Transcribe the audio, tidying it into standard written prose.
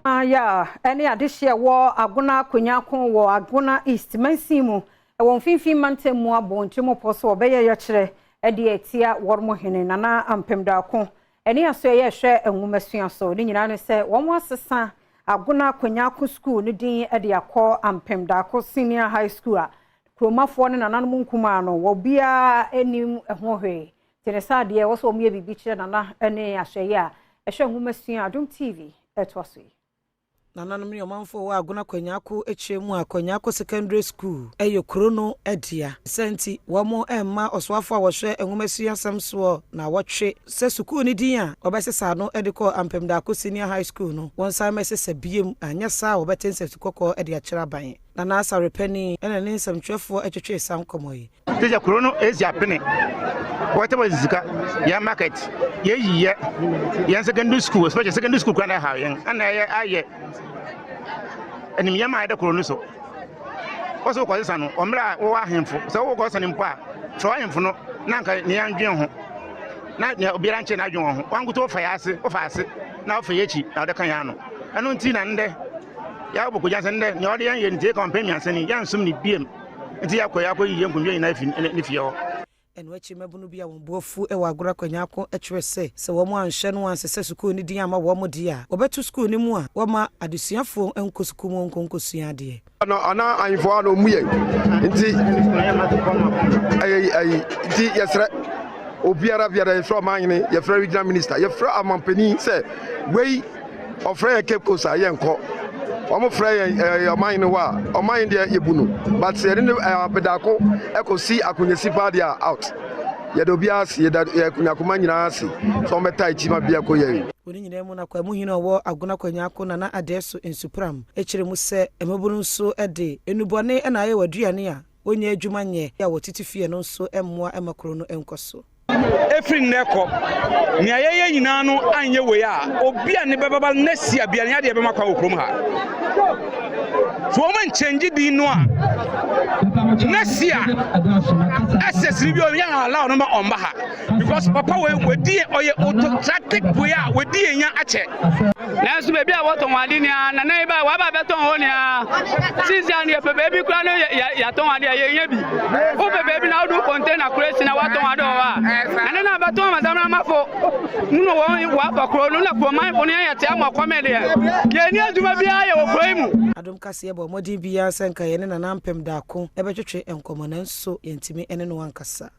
Ya ene adehye wo agona Kwanyarko wo agona East Mansimu e won finfin mantemu abonchemo poso obeye ye kire e de etia wormo hene nana ampemdako ene aso ye hwe enwumasua so ni nyina ne se wo mo asesa agona Kwanyarko School ni din e de akọ ampemdako Senior High School a kromafo ne nana no nkuma no wo bia enim ehwohwe tenesa de wo so mo bibi kire nana ene ahwe a ehwe enwumasua Adom TV etwaso Nananom ni omanfo wa agona Kwanyarko echemu a Kwanyarko Secondary School eyokro no edia senti womo emma oswafo a wohwe enwumasua samso na wotwe se school ni din a obesesa no ediko Ampemdako Senior High School no wonsan mesese biem anya sa obetense tukoko edia kiraban nana asarepani ena ne nsamtwefo etwetwe sam komoyi teja krono ezia pene whatever zika ya market ye yiye ya secondary school especially secondary school kana ha yen ana aye enim ya ma da krono so oso ko sisa no omra wo ahemfo so wo ko sane mpa tro ahemfo no na nka ne andwen ho na obiara nche na adwen ho wanguto ofa ya ase na ofa yechi na de kan ya no eno nti na nde ya oboko janse nde ne ode yan ye ntie campaign ansani ya nsum ni biem nti yakọ yiye nkunwe ina ni fie ho eno achi mabunu bia won bofu e wa agora Kwanyarko etwe se wo mo anhwe no ansese school ni din ama wo mo dia obetu school ni mu a wo ma adesuafo enkosuku mu nkonkosua de ana anfo ano muye nti nti yesre obiara biara so manyene yefra regional minister yefra amampani se wei ofra Cape Coast ayenko omo frey oman ni wa oman de yebunu but se ni Ampemdako ekosi akunyesi padia out yedobias yekunakuma nyina asi so meta ichima bia koye oni nyina mu na kwa mu hino wo agona Kwanyarko na adeso ensupram echire mu se emebunu nso ede enubone na aye waduane a onye adwuma nye ya wotitifie no nso emmoa emakro no enkoso efri nneko ni ayeye nyina no anye we a obi a ne bebaba nasia bia ne ade be makwa okrom ha so o man change di no a nasia access bi o yan allow no ma omba ha because papa we di oye autocratic we a we di enya ache na so be bia woton wade ni na na ba wa ba beton ho ni a since an ye baby kura no ya ton wade ye nya bi o baby na do container kuresi na waton wade o wa ane na baton madam na mafo nuno wa bakro no na ko man boni ya te ama komede ye ni aduma bia ye okoi mu Adom Kasee bo modin bia senka ye ne na Ampemdako ebetwetwe enkomo na nso yentimi ene no wankasa